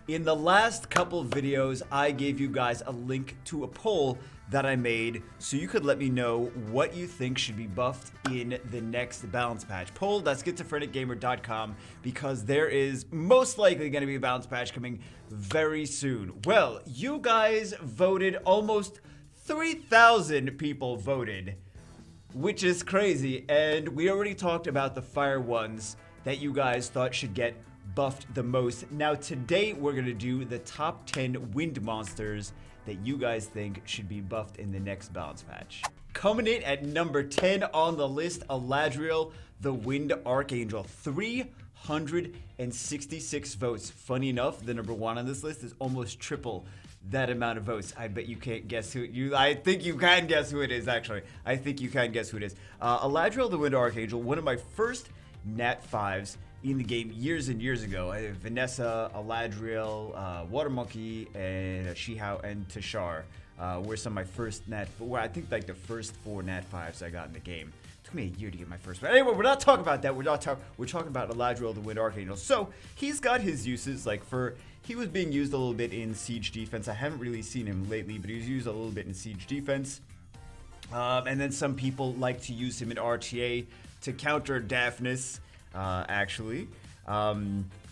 In the last couple of videos, I gave you guys a link to a poll that I made so you could let me know what you think should be buffed in the next balance patch. Poll.schizophrenicgamer.com, because there is most likely going to be a balance patch coming very soon. Well, you guys voted, almost 3,000 people voted, which is crazy, and we already talked about the fire ones that you guys thought should get buffed the most. Now today we're gonna do the top 10 wind monsters that you guys think should be buffed in the next balance patch. Coming in at number 10 on the list, Aladriel, the Wind Archangel. 366 votes. Funny enough, the number 1 on this list is almost triple that amount of votes. I bet you can't guess who I think you can guess who it is, actually. I think you can guess who it is. Aladriel, the Wind Archangel, one of my first Nat 5s in the game years and years ago. I have Vanessa, Aladriel, Water Monkey, and Shihao and Tashar were some of my first Nat. Well, I think like the first 4 Nat 5s I got in the game. It took me a year to get my first one. Anyway, we're not talking about that. We're talking about Aladriel, the Wind Archangel. So he's got his uses. He was being used a little bit in siege defense. I haven't really seen him lately, but he was used a little bit in siege defense. And then some people like to use him in RTA to counter Daphnis. Actually,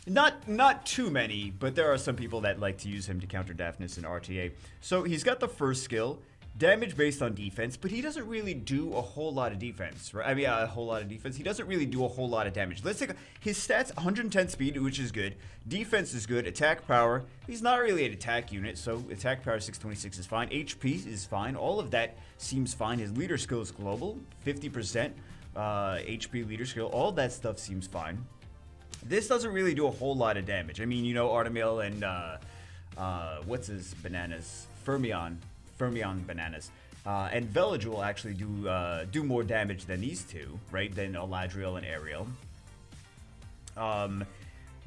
not too many, but there are some people that like to use him to counter Daphnis and RTA. So he's got the first skill, damage based on defense, but he doesn't really do a whole lot of defense, right? I mean, a whole lot of defense. He doesn't really do a whole lot of damage. Let's take his stats: 110 speed, which is good. Defense is good. Attack power, he's not really an attack unit, so attack power 626 is fine. HP is fine. All of that seems fine. His leader skill is global, 50%. HP leader skill, all that stuff seems fine. This doesn't really do a whole lot of damage. I mean, you know, Artemil and what's his bananas? Fermion bananas. And Velage will actually do more damage than these two, right? Than Aladriel and Ariel.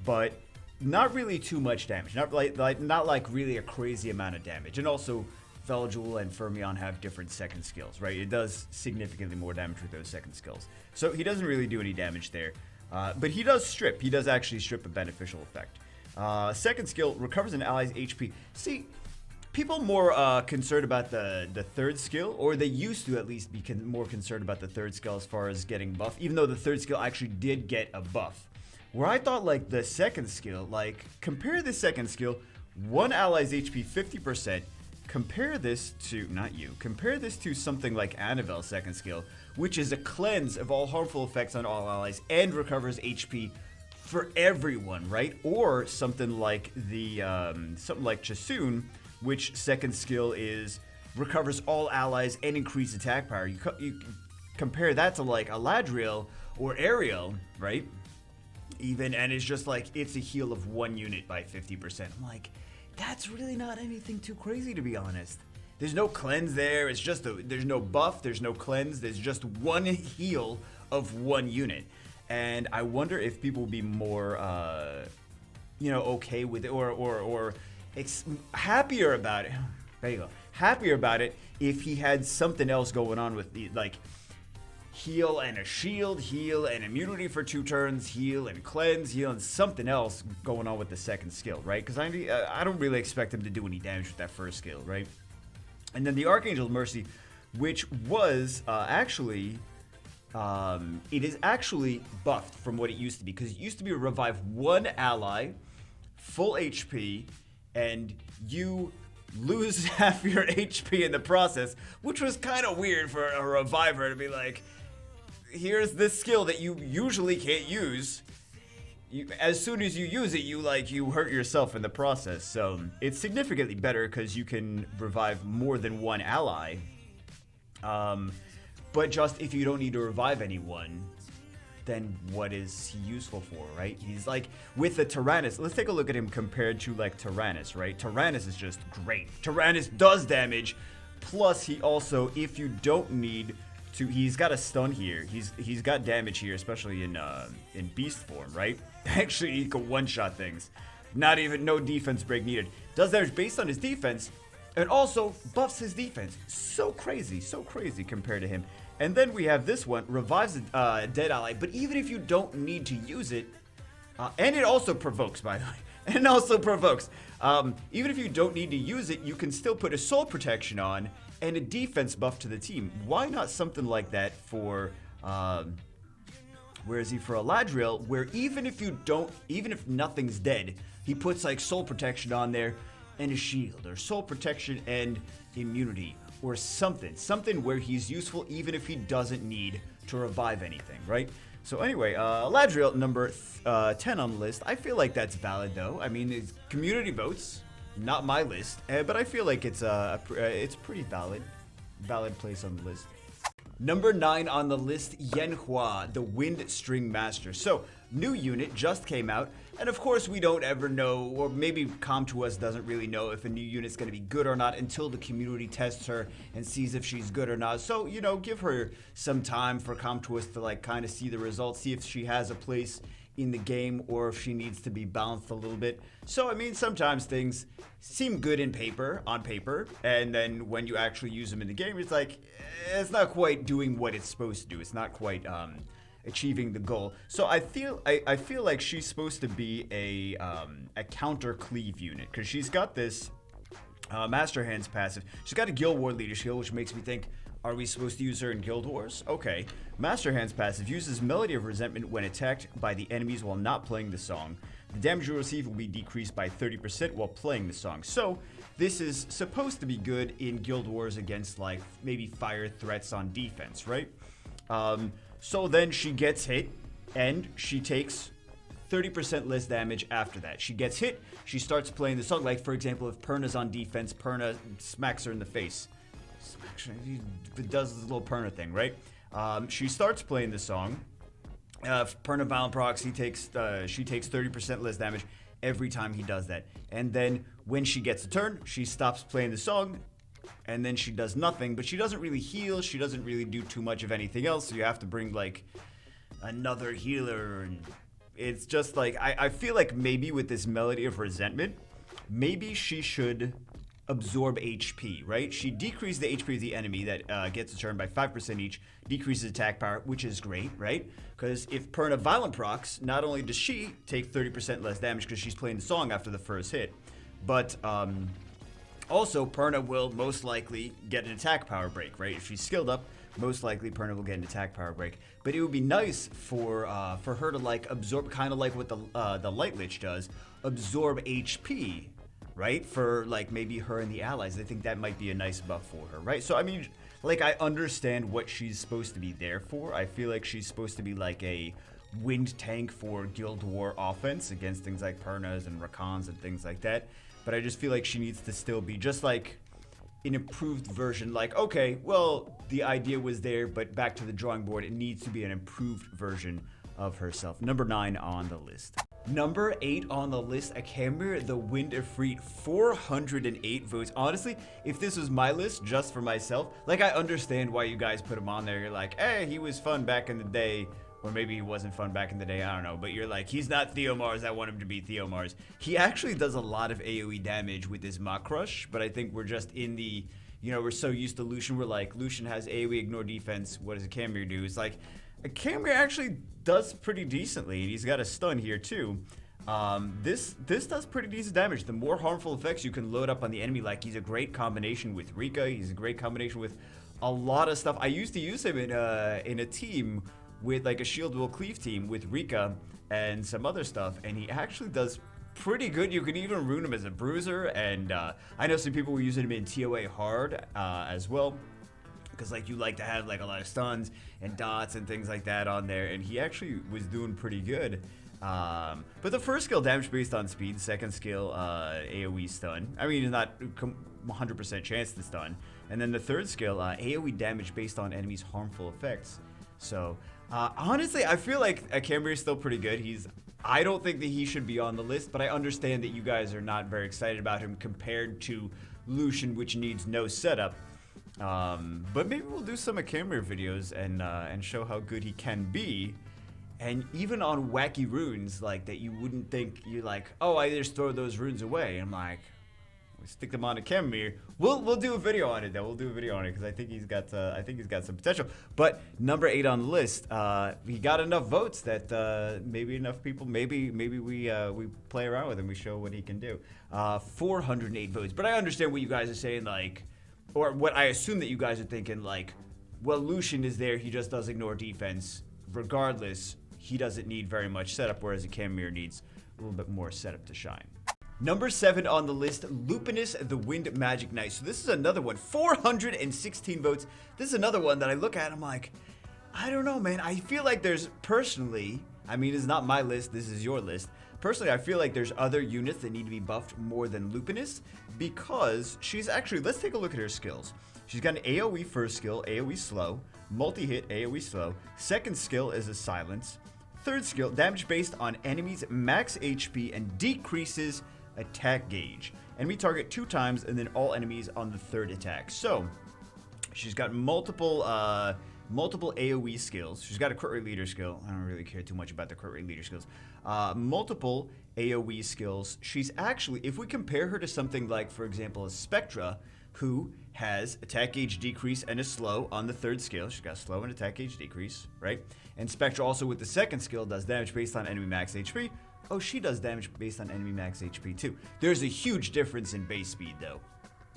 But not really too much damage. Not like really a crazy amount of damage. And also, Velajul and Fermion have different second skills, right? It does significantly more damage with those second skills. So he doesn't really do any damage there. But he does strip. He does actually strip a beneficial effect. Second skill, recovers an ally's HP. See, people more concerned about the third skill, or they used to at least be more concerned about the third skill as far as getting buff, even though the third skill actually did get a buff. Where I thought like the second skill, compare the second skill, one ally's HP 50%, compare this to something like Annabelle's second skill, which is a cleanse of all harmful effects on all allies and recovers HP for everyone, right? Or something like Chasun, which second skill is recovers all allies and increase attack power. You compare that to like Aladriel or Ariel, right? Even, and it's just like it's a heal of 1 unit by 50%. I'm like, that's really not anything too crazy, to be honest. There's no cleanse there. It's just there's no buff. There's no cleanse. There's just 1 heal of 1 unit. And I wonder if people will be more, okay with it, or happier about it. There you go. Happier about it if he had something else going on with the heal and a shield, heal and immunity for 2 turns, heal and cleanse, heal and something else going on with the second skill, right? Because I don't really expect him to do any damage with that first skill, right? And then the Archangel Mercy, which was it is actually buffed from what it used to be, because it used to be revive 1 ally, full HP, and you lose half your HP in the process, which was kind of weird for a reviver to be like, here's this skill that you usually can't use. As soon as you use it, you hurt yourself in the process. So it's significantly better because you can revive more than 1 ally. But just if you don't need to revive anyone, then what is he useful for, right? He's like, with the Tyrannus, let's take a look at him compared to like Tyrannus, right? Tyrannus is just great. Tyrannus does damage, plus he also, if you don't need to, he's got a stun here. He's got damage here, especially in beast form, right? Actually, he can one-shot things. No defense break needed. Does damage based on his defense, and also buffs his defense. So crazy compared to him. And then we have this one, revives a dead ally, but even if you don't need to use it, and it also provokes, by the way. and also provokes. Even if you don't need to use it, you can still put a soul protection on and a defense buff to the team. Why not something like that for, where is he, for Eladriel, where even if nothing's dead, he puts like soul protection on there and a shield, or soul protection and immunity, or something where he's useful even if he doesn't need to revive anything, right? So anyway, Eladriel, number 10 on the list. I feel like that's valid though. I mean, it's community votes, not my list, but I feel like it's pretty valid place on the list. Number 9 on the list, Yanhua, the Wind String Master. So, new unit just came out, and of course we don't ever know, or maybe Com2Us doesn't really know if a new unit's going to be good or not until the community tests her and sees if she's good or not. So, you know, give her some time for Com2Us to like kind of see the results, see if she has a place in the game or if she needs to be balanced a little bit. So I mean, sometimes things seem good on paper, and then when you actually use them in the game, it's like it's not quite doing what it's supposed to do. It's not quite achieving the goal. So I feel like she's supposed to be a counter cleave unit, because she's got this Master Hands passive. She's got a Guild War leader skill, which makes me think, are we supposed to use her in Guild Wars? Okay. Master Hands passive uses Melody of Resentment when attacked by the enemies while not playing the song. The damage you receive will be decreased by 30% while playing the song. So, this is supposed to be good in Guild Wars against, like, maybe fire threats on defense, right? So then she gets hit, and she takes 30% less damage after that. She gets hit, she starts playing the song. Like, for example, if Perna's on defense, Perna smacks her in the face. He does this little Perna thing, right? She starts playing the song. Perna Violent procs, she takes 30% less damage every time he does that. And then when she gets a turn, she stops playing the song, and then she does nothing. But she doesn't really heal. She doesn't really do too much of anything else. So you have to bring like another healer. And it's just like I feel like maybe with this Melody of Resentment, maybe she should absorb HP, right? She decreases the HP of the enemy that gets a turn by 5% each, decreases attack power, which is great, right? Because if Perna Violent procs, not only does she take 30% less damage because she's playing the song after the first hit, but also Perna will most likely get an attack power break, right? If she's skilled up, most likely Perna will get an attack power break. But it would be nice for her to like absorb, kind of like what the Light Lich does, absorb HP, right? For like maybe her and the allies. I think that might be a nice buff for her, right? So I mean, like, I understand what she's supposed to be there for. I feel like she's supposed to be like a wind tank for Guild War offense against things like Pernas and Rakans and things like that. But I just feel like she needs to still be just like an improved version. Like, okay, well, the idea was there, but back to the drawing board, it needs to be an improved version of herself. Number 9 on the list. Number 8 on the list, Akamir, the Wind Ifrit, 408 votes. Honestly, if this was my list just for myself, like, I understand why you guys put him on there. You're like, hey, he was fun back in the day. Or maybe he wasn't fun back in the day, I don't know. But you're like, he's not Theomars, I want him to be Theomars. He actually does a lot of AoE damage with his Mach Crush, but I think we're just in the, you know, we're so used to Lucian, we're like, Lucian has AoE ignore defense, what does Akamir do? It's like, Akamir actually does pretty decently, and he's got a stun here too. This does pretty decent damage. The more harmful effects you can load up on the enemy, like he's a great combination with Rika, he's a great combination with a lot of stuff. I used to use him in a team with like a Shield Will Cleave team with Rika and some other stuff, and he actually does pretty good. You can even rune him as a bruiser, and I know some people were using him in TOA hard as well, because like you like to have like a lot of stuns and dots and things like that on there, and he actually was doing pretty good. But the first skill, damage based on speed, second skill, AoE stun. I mean, it's not 100% chance to stun. And then the third skill, AoE damage based on enemies' harmful effects. So, honestly, I feel like Akamir is still pretty good. I don't think that he should be on the list, but I understand that you guys are not very excited about him compared to Lucian, which needs no setup. But maybe we'll do some Akamir videos and show how good he can be. And even on wacky runes, like, that you wouldn't think, you're like, oh, I just throw those runes away. I'm like, stick them on a camera. We'll do a video on it though. We'll do a video on it because I think he's got some potential. But number 8 on the list, he got enough votes that maybe enough people, maybe we play around with him. We show what he can do. 408 votes. But I understand what you guys are saying, like, or what I assume that you guys are thinking, like, well, Lucian is there. He just does ignore defense. Regardless, he doesn't need very much setup, whereas a Camir needs a little bit more setup to shine. Number 7 on the list, Lupinus, the Wind Magic Knight. So this is another one, 416 votes. This is another one that I look at, I'm like, I don't know, man. I feel like there's personally, I mean, it's not my list, this is your list. Personally, I feel like there's other units that need to be buffed more than Lupinus because she's actually, let's take a look at her skills. She's got an AoE first skill, AoE slow, multi-hit, AoE slow. Second skill is a silence. Third skill, damage based on enemies max HP and decreases attack gauge. Enemy target 2 times and then all enemies on the third attack. So she's got multiple AoE skills. She's got a crit rate leader skill. I don't really care too much about the crit rate leader skills. Multiple AoE skills. She's actually, if we compare her to something like, for example, a Spectra, who has attack gauge decrease and a slow on the third skill. She's got a slow and attack gauge decrease, right? And Spectra also with the second skill does damage based on enemy max HP. Oh, she does damage based on enemy max HP too. There's a huge difference in base speed though.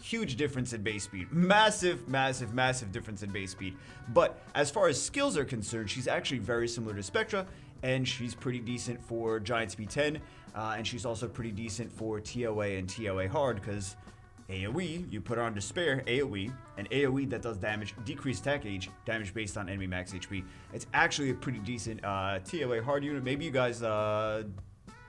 Huge difference in base speed. Massive, massive, massive difference in base speed. But as far as skills are concerned, she's actually very similar to Spectra, and she's pretty decent for Giant Speed 10, and she's also pretty decent for TOA and TOA hard, because AoE, you put her on Despair, AoE, and AoE that does damage, decreased attack gauge, damage based on enemy max HP. It's actually a pretty decent TOA hard unit. Maybe you guys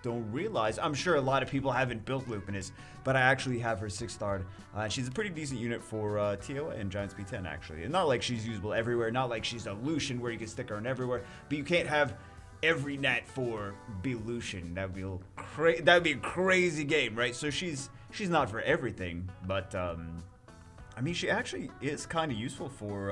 don't realize. I'm sure a lot of people haven't built Lupinus, but I actually have her 6-starred. She's a pretty decent unit for TOA and Giant Speed 10, actually. And not like she's usable everywhere, not like she's a Lucian where you can stick her in everywhere, but you can't have every nat 4 be Lucian. That'd be a crazy game, right? So she's not for everything, but I mean, she actually is kind of useful for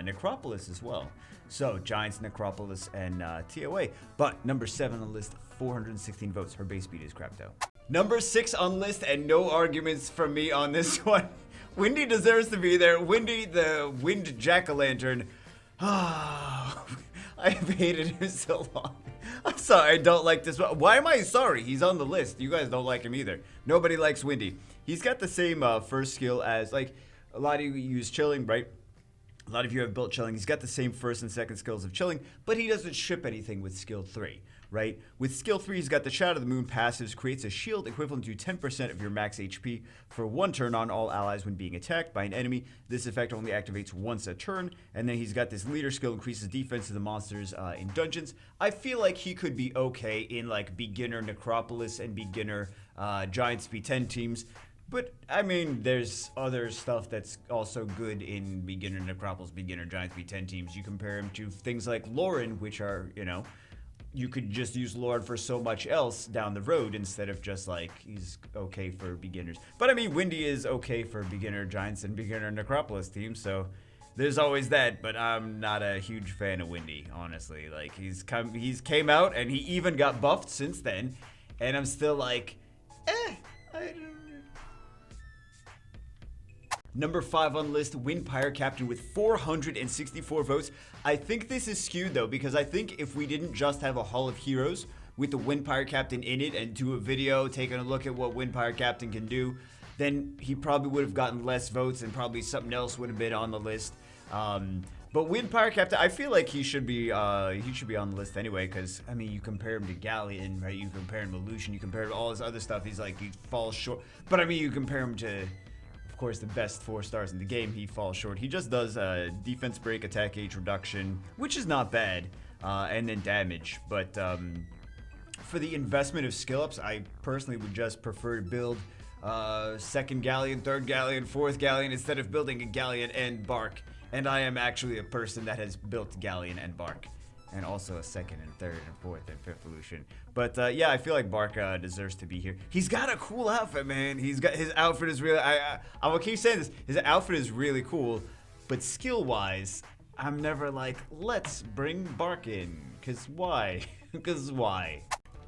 Necropolis as well. So Giants, Necropolis, and TOA. But number 7 on the list, 416 votes. Her base speed is crap though. Number 6 on the list, and no arguments from me on this one. Windy deserves to be there. Windy, the Wind Jack-o'-lantern. I've hated him so long. I'm sorry, I don't like this one. Why am I sorry? He's on the list. You guys don't like him either. Nobody likes Windy. He's got the same first skill as, like, a lot of you use Chilling, right? A lot of you have built Chilling. He's got the same first and second skills of Chilling, but he doesn't ship anything with skill 3, right? With skill 3, he's got the Shadow of the Moon passives, creates a shield equivalent to 10% of your max HP for 1 turn on all allies when being attacked by an enemy. This effect only activates once a turn. And then he's got this leader skill, increases defense to the monsters in dungeons. I feel like he could be okay in like beginner Necropolis and beginner Giant Speed 10 teams. But, I mean, there's other stuff that's also good in beginner Necropolis, beginner Giant Speed 10 teams. You compare him to things like Lauren, which are, you know, you could just use Lauren for so much else down the road instead of just, like, he's okay for beginners. But, I mean, Windy is okay for beginner Giants and beginner Necropolis teams, so there's always that. But I'm not a huge fan of Windy, honestly. Like, he's came out, and he even got buffed since then, and I'm still like, I don't know. Number 5 on the list, Wind Pirate Captain with 464 votes. I think this is skewed though, because I think if we didn't just have a Hall of Heroes with the Wind Pirate Captain in it and do a video taking a look at what Wind Pirate Captain can do, then he probably would have gotten less votes and probably something else would have been on the list. But Wind Pirate Captain, I feel like he should be on the list anyway, because, I mean, you compare him to Galleon, right? You compare him to Lucian, you compare him to all this other stuff, he's like, he falls short. But I mean, you compare him to, of course, the best 4 stars in the game, he falls short. He just does defense break, attack gauge reduction, which is not bad, and then damage. But for the investment of skill ups, I personally would just prefer to build 2nd Galleon, 3rd Galleon, 4th Galleon instead of building a Galleon and Bark. And I am actually a person that has built Galleon and Bark. And also a 2nd and 3rd and 4th and 5th Lucian. But yeah, I feel like Bark deserves to be here. He's got a cool outfit, man. His outfit is really, I will keep saying this, his outfit is really cool. But skill-wise, I'm never like, let's bring Bark in. Cause why? Cause why?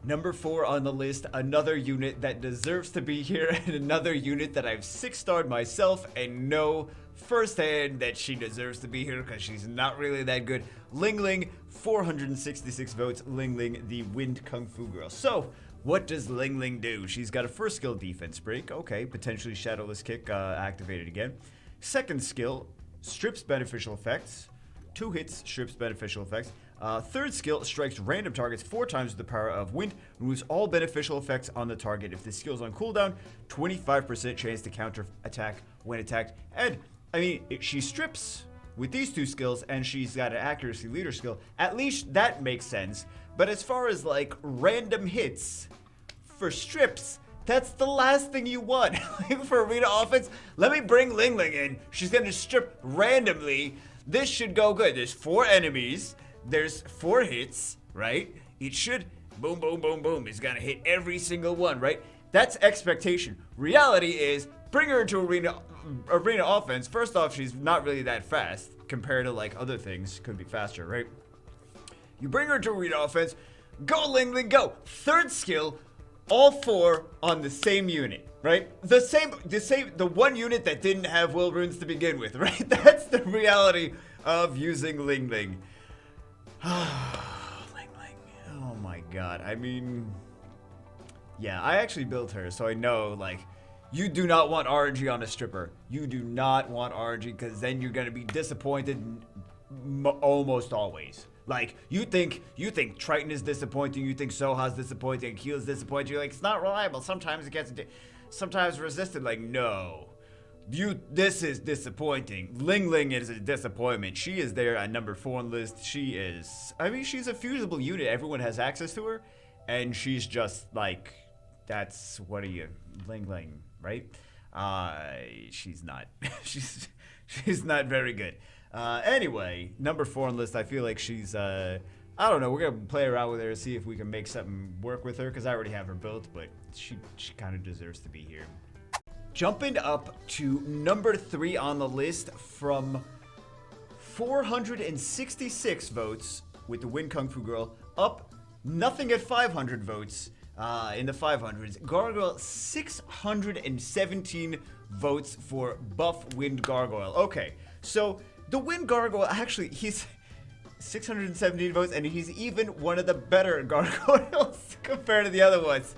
Number 4 on the list, another unit that deserves to be here, and another unit that I've 6-starred myself and know firsthand that she deserves to be here because she's not really that good. Ling Ling, 466 votes. Ling Ling, the Wind Kung Fu Girl. So, what does Ling Ling do? She's got a first skill, defense break. Okay, potentially Shadowless Kick activated again. Second skill, strips beneficial effects. 2 hits, strips beneficial effects. Third skill, strikes random targets 4 times with the power of wind. Removes all beneficial effects on the target. If the skill's on cooldown, 25% chance to counter attack when attacked. And, I mean, she strips with these 2 skills, and she's got an accuracy leader skill. At least that makes sense. But as far as, like, random hits for strips, that's the last thing you want. For arena offense, let me bring Ling Ling in. She's gonna strip randomly. This should go good. There's 4 enemies. There's 4 hits, right? It should boom, boom, boom, boom. It's gonna hit every single one, right? That's expectation. Reality is bring her into arena offense. First off, she's not really that fast compared to like other things. Could be faster, right? You bring her into arena offense. Go Ling Ling, go. Third skill, all 4 on the same unit, right? The one unit that didn't have will runes to begin with, right? That's the reality of using Ling Ling. Ling Ling. Oh my god. I mean, yeah, I actually built her, so I know, like, you do not want RNG on a stripper. You do not want RNG, because then you're gonna be disappointed almost always. Like, you think Triton is disappointing, you think Soha's disappointing, Keel is disappointing, you're like, it's not reliable, sometimes it gets, sometimes resisted, like, no. This is disappointing. Ling Ling is a disappointment. She is there at number 4 on the list. She is, I mean, she's a fusible unit, everyone has access to her, and she's just, like, that's, what are you, Ling Ling, right? She's not, she's not very good. Anyway, number 4 on the list, I feel like she's, I don't know, we're gonna play around with her, see if we can make something work with her, because I already have her built, but she kind of deserves to be here. Jumping up to number 3 on the list from 466 votes with the Wind Kung Fu Girl, up nothing at 500 votes in the 500s. Gargoyle, 617 votes for buff Wind Gargoyle. Okay, so the Wind Gargoyle, actually, he's 617 votes, and he's even one of the better gargoyles compared to the other ones.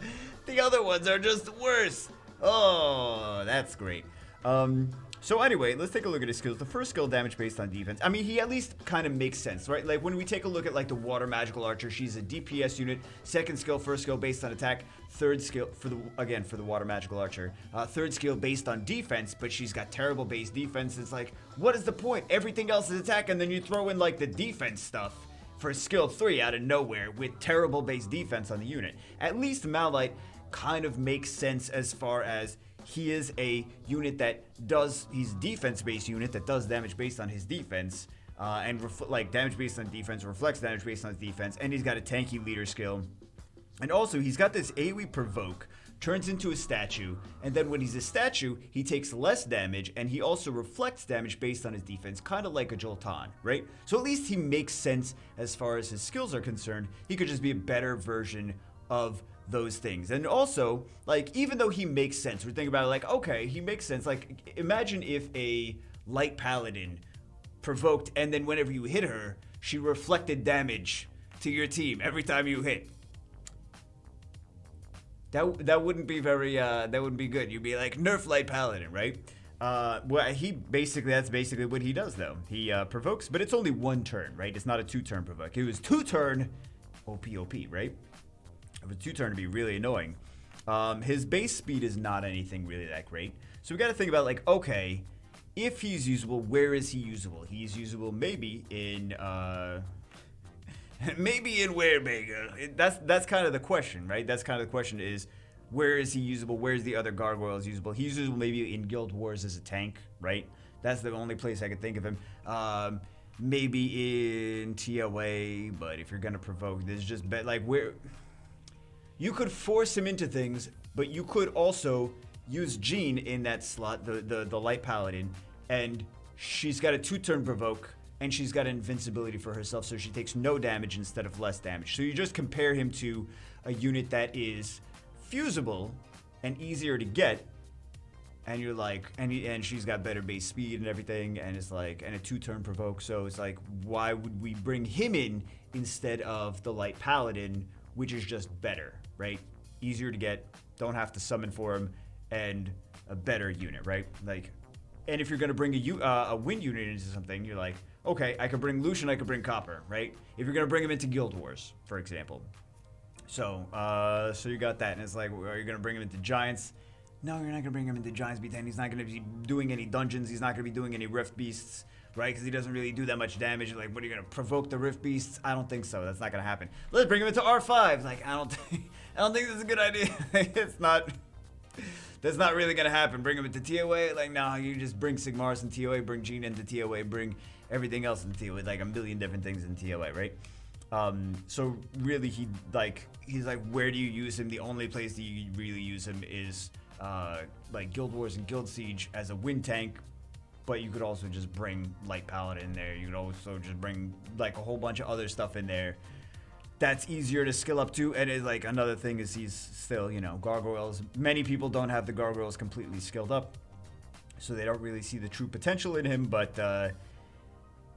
The other ones are just worse. Oh, that's great. So anyway, let's take a look at his skills. The first skill, damage based on defense. I mean, he at least kind of makes sense, right? Like, when we take a look at, like, the Water Magical Archer, she's a DPS unit. Second skill, first skill based on attack. Third skill, for the Water Magical Archer. Third skill based on defense, but she's got terrible base defense. It's like, what is the point? Everything else is attack, and then you throw in, like, the defense stuff for skill 3 out of nowhere with terrible base defense on the unit. At least Malite kind of makes sense as far as he is a unit that he's defense-based unit that does damage based on his defense, and like damage based on defense, reflects damage based on his defense, and he's got a tanky leader skill. And also, he's got this AoE provoke, turns into a statue, and then when he's a statue, he takes less damage, and he also reflects damage based on his defense, kind of like a Joltan, right? So at least he makes sense as far as his skills are concerned. He could just be a better version of those things. And also, like, even though he makes sense, we're thinking about it like, okay, he makes sense. Like, imagine if a light paladin provoked, and then whenever you hit her, she reflected damage to your team every time you hit. That wouldn't be very that wouldn't be good. You'd be like, nerf light paladin, right? Well, that's basically what he does, though. He provokes, but it's only 1 turn, right? It's not a 2-turn provoke. It was 2-turn OP, right? It was 2-turn to be really annoying. His base speed is not anything really that great. So we got to think about, like, okay, if he's usable, where is he usable? He's usable maybe in maybe in where, Mega? That's kind of the question, right? That's kind of the question is, where is he usable? Where's the other gargoyles usable? He's usable maybe in Guild Wars as a tank, right? That's the only place I could think of him. Maybe in TOA, but if you're gonna provoke, there's just like where you could force him into things, but you could also use Jean in that slot, the light paladin, and she's got a 2-turn provoke and she's got invincibility for herself, so she takes no damage instead of less damage. So you just compare him to a unit that is fusible and easier to get, and you're like, and she's got better base speed and everything, and it's like, and a 2-turn provoke, so it's like, why would we bring him in instead of the light paladin, which is just better, right? Easier to get, don't have to summon for him, and a better unit, right? Like, and if you're gonna bring a wind unit into something, you're like, okay, I could bring Lucian, I could bring Copper, right? If you're gonna bring him into Guild Wars, for example. So you got that, and it's like, are you gonna bring him into Giants? No, you're not gonna bring him into Giants B10. He's not gonna be doing any dungeons. He's not gonna be doing any Rift Beasts, right? Because he doesn't really do that much damage. Like, what are you gonna provoke the Rift Beasts? I don't think so. That's not gonna happen. Let's bring him into R5. Like, I don't think this is a good idea. It's not. That's not really gonna happen. Bring him into TOA. Like, no, you just bring Sigmaris in TOA, bring Gene into TOA, bring everything else in TOA. Like a million different things in TOA, right? So really, he's like, where do you use him? The only place that you really use him is like Guild Wars and Guild Siege as a wind tank, but you could also just bring Light Paladin in there. You could also just bring like a whole bunch of other stuff in there that's easier to skill up to. And it's like, another thing is he's still, you know, gargoyles. Many people don't have the gargoyles completely skilled up, so they don't really see the true potential in him, but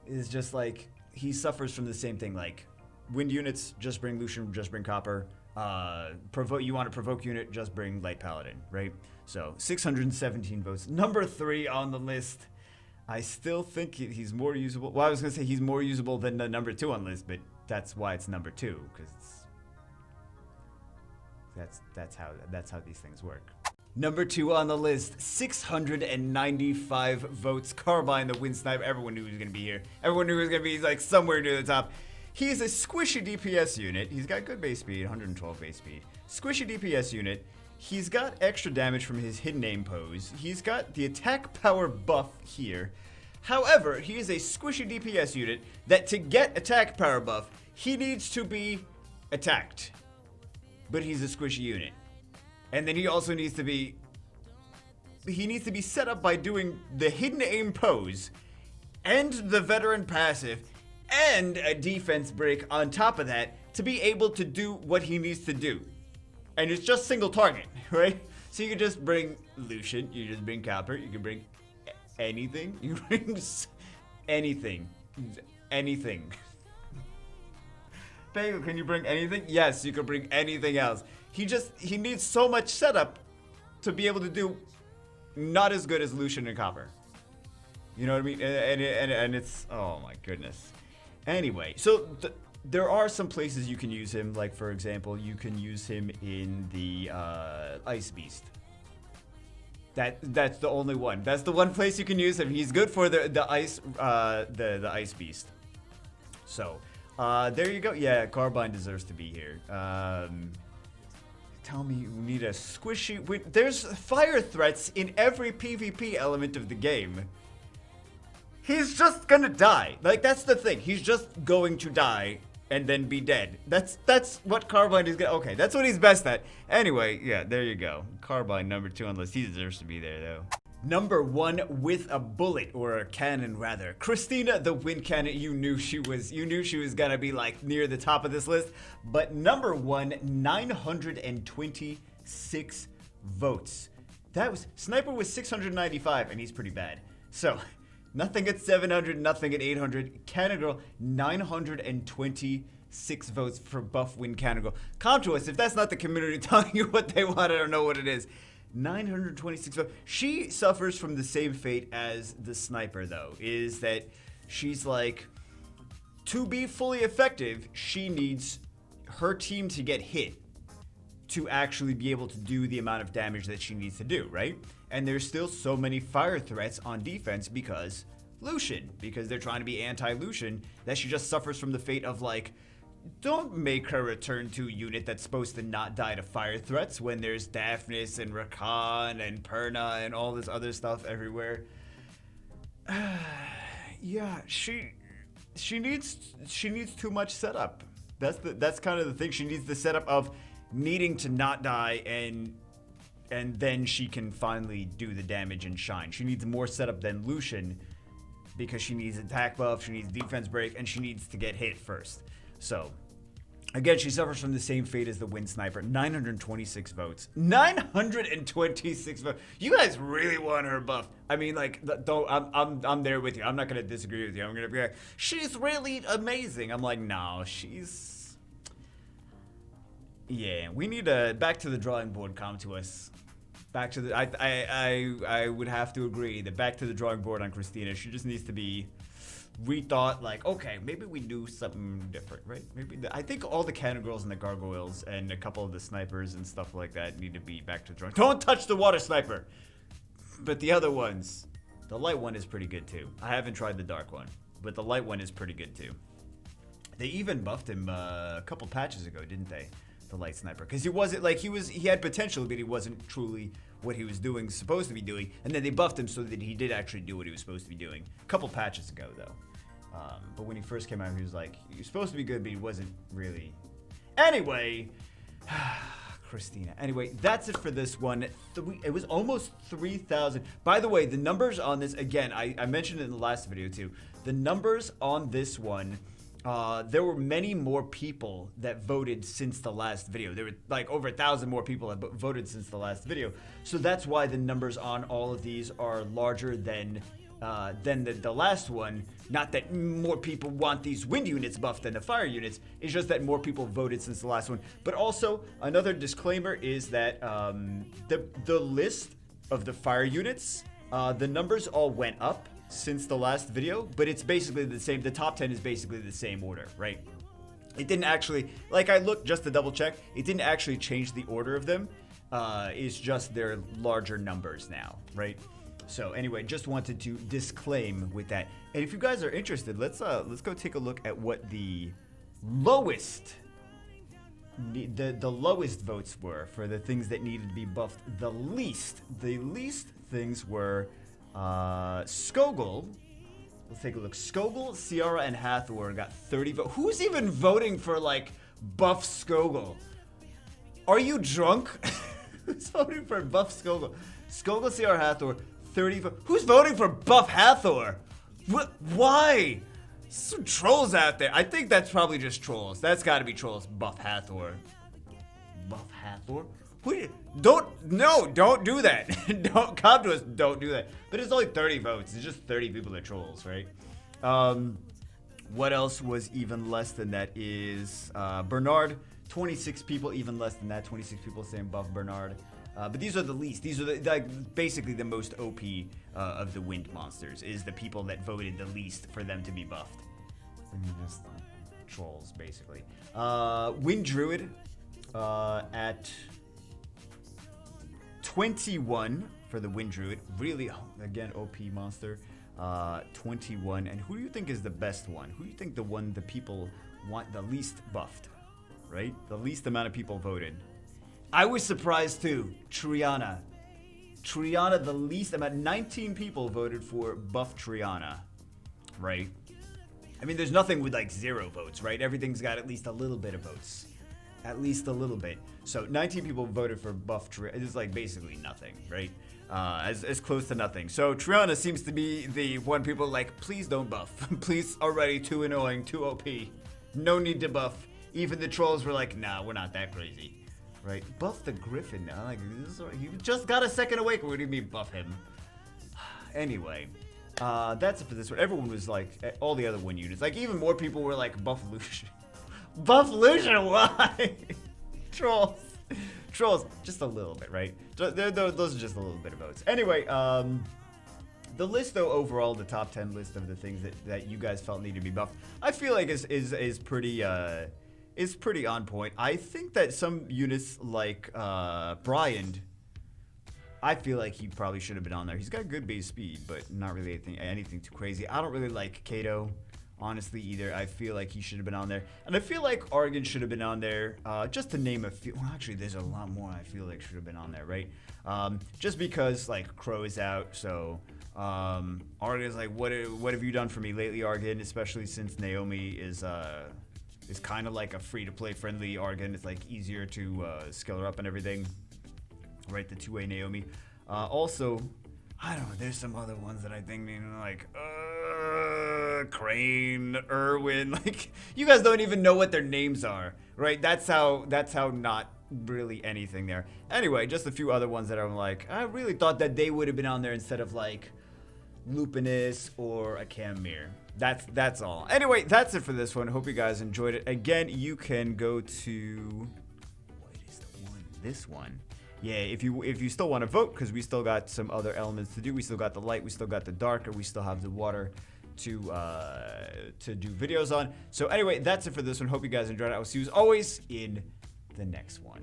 it's just like, he suffers from the same thing. Like, wind units, just bring Lucian, just bring Copper. You want a provoke unit, just bring Light Paladin, right? So 617 votes. Number 3 on the list. I still think he's more usable. Well, I was gonna say he's more usable than the number 2 on the list, but that's why it's number 2, because that's how these things work. Number 2 on the list, 695 votes. Carbine, the Wind Sniper. Everyone knew he was gonna be here. Everyone knew he was gonna be like somewhere near the top. He's a squishy DPS unit. He's got good base speed, 112 base speed. Squishy DPS unit. He's got extra damage from his hidden aim pose. He's got the attack power buff here. However, he is a squishy DPS unit that to get attack power buff, he needs to be attacked. But he's a squishy unit. And then he also needs to be set up by doing the hidden aim pose and the veteran passive and a defense break on top of that to be able to do what he needs to do. And it's just single target, right? So you can just bring Lucian, you just bring Copper, you can bring anything. You bring anything. Anything. Bagel, can you bring anything? Yes, you can bring anything else. He needs so much setup to be able to do not as good as Lucian and Copper. You know what I mean? And it's, oh my goodness. Anyway, so there are some places you can use him. Like, for example, you can use him in the Ice Beast. That's the only one. That's the one place you can use him. He's good for the Ice Beast. So there you go. Yeah, Carbine deserves to be here. Tell me you need a squishy. There's fire threats in every PvP element of the game. He's just gonna die. Like, that's the thing. He's just going to die and then be dead. That's what Carbine is gonna. Okay, that's what he's best at. Anyway, yeah, there you go. Carbine number 2 on the list. He deserves to be there though. Number 1 with a bullet, or a cannon rather. Christina the Wind Cannon. You knew she was gonna be like near the top of this list. But number 1, 926 votes. That was Sniper was 695, and he's pretty bad. So nothing at 700, nothing at 800. Cannon Girl, 926 votes for buff Wind Cannon Girl. Come to us if that's not the community telling you what they want. I don't know what it is. 926 votes. She suffers from the same fate as the Sniper, though, is that she's like, to be fully effective, she needs her team to get hit to actually be able to do the amount of damage that she needs to do, right? And there's still so many fire threats on defense because they're trying to be anti-Lucian, that she just suffers from the fate of like, don't make her return to a unit that's supposed to not die to fire threats when there's Daphnis and Rakan and Perna and all this other stuff everywhere. Yeah, she needs too much setup. That's kind of the thing. She needs the setup of needing to not die and then she can finally do the damage and shine. She needs more setup than Lucian because she needs attack buff, she needs defense break, and she needs to get hit first. So, again, she suffers from the same fate as the Wind Sniper. 926 votes. 926 votes. You guys really want her buff. I mean, like, I'm there with you. I'm not gonna disagree with you. I'm gonna be like, she's really amazing. I'm like, no, she's. Yeah, we need a back to the drawing board. Come to us. Back to the. I would have to agree that back to the drawing board on Christina. She just needs to be rethought. Like, okay, maybe we do something different, right? Maybe I think all the cannon girls and the gargoyles and a couple of the snipers and stuff like that need to be back to the drawing. Don't touch the water sniper. But the other ones, the light one is pretty good too. I haven't tried the dark one, but the light one is pretty good too. They even buffed him a couple patches ago, didn't they? The light sniper, because he wasn't like he had potential, but he wasn't truly what he was supposed to be doing. And then they buffed him so that he did actually do what he was supposed to be doing. A couple patches ago, though. But when he first came out, he was like, he was supposed to be good, but he wasn't really. Anyway, Christina. Anyway, that's it for this one. It was almost 3,000. By the way, the numbers on this, again, I mentioned it in the last video too. The numbers on this one. There were many more people that voted since the last video. There were like over 1,000 more people that voted since the last video. So that's why the numbers on all of these are larger than the last one. Not that more people want these wind units buffed than the fire units. It's just that more people voted since the last one. But also, another disclaimer is that the list of the fire units, the numbers all went up since the last video, but it's basically the same. The top 10 is basically the same order, right? It didn't actually, like I looked just to double check, it didn't actually change the order of them. It's just their larger numbers now, right? So anyway, just wanted to disclaim with that. And if you guys are interested, let's go take a look at what the lowest lowest votes were for the things that needed to be buffed the least. The least things were Skogul. Let's take a look. Skogul, Ciara, and Hathor got 30 votes. Who's even voting for, like, buff Skogul? Are you drunk? Who's voting for buff Skogul? Skogul, Ciara, Hathor, 30 votes. Who's voting for buff Hathor? What? Why? Some trolls out there. I think that's probably just trolls. That's gotta be trolls. Buff Hathor. Buff Hathor? Don't do that. Don't come to us. Don't do that. But it's only 30 votes. It's just 30 people that trolls, right? What else was even less than that is Bernard. 26 people, even less than that. 26 people saying buff Bernard. But these are the least. These are basically the most OP of the wind monsters. Is the people that voted the least for them to be buffed. Just trolls, basically. Wind Druid at 21 for the Wind Druid. Really, again, OP monster. 21. And who do you think is the best one? Who do you think the people want the least buffed? Right? The least amount of people voted. I was surprised too. Triana, the least amount. 19 people voted for buff Triana. Right? I mean, there's nothing with like 0 votes, right? Everything's got at least a little bit of votes. At least a little bit. So 19 people voted for buff Triana. It's like basically nothing, right? As close to nothing. So Triana seems to be the one people like, please don't buff. Please, already too annoying, too OP. No need to buff. Even the trolls were like, nah, we're not that crazy. Right? Buff the Griffin now. Like, you just got a second awake. What do you mean buff him? Anyway. That's it for this one. Everyone was like, all the other win units. Like, even more people were like, buff Lucian. Buff Lucian, why? Trolls, just a little bit, right? Those are just a little bit of votes. Anyway, the list, though, overall, the top 10 list of the things that you guys felt need to be buffed, I feel like is pretty on point. I think that some units like Brian, I feel like he probably should have been on there. He's got good base speed, but not really anything too crazy. I don't really like Kato. Honestly, either. I feel like he should have been on there. And I feel like Argan should have been on there, just to name a few. Well, actually, there's a lot more I feel like should have been on there, right? Just because, like, Crow is out, so Argan's like, what have you done for me lately, Argan? Especially since Naomi is kind of like a free-to-play friendly Argan. It's, like, easier to skill her up and everything, right? The two-way Naomi. Also, I don't know, there's some other ones that I think, like, Crane, Irwin. Like, you guys don't even know what their names are, right? That's how not really anything there. Anyway, just a few other ones that I'm like, I really thought that they would have been on there instead of like Lupinus or a Camir. That's all. Anyway, that's it for this one. Hope you guys enjoyed it. Again, you can go to, what is the one? This one. Yeah, if you still want to vote, because we still got some other elements to do. We still got the light, we still got the dark, and we still have the water to do videos on. So anyway, that's it for this one. Hope you guys enjoyed it. I will see you as always in the next one.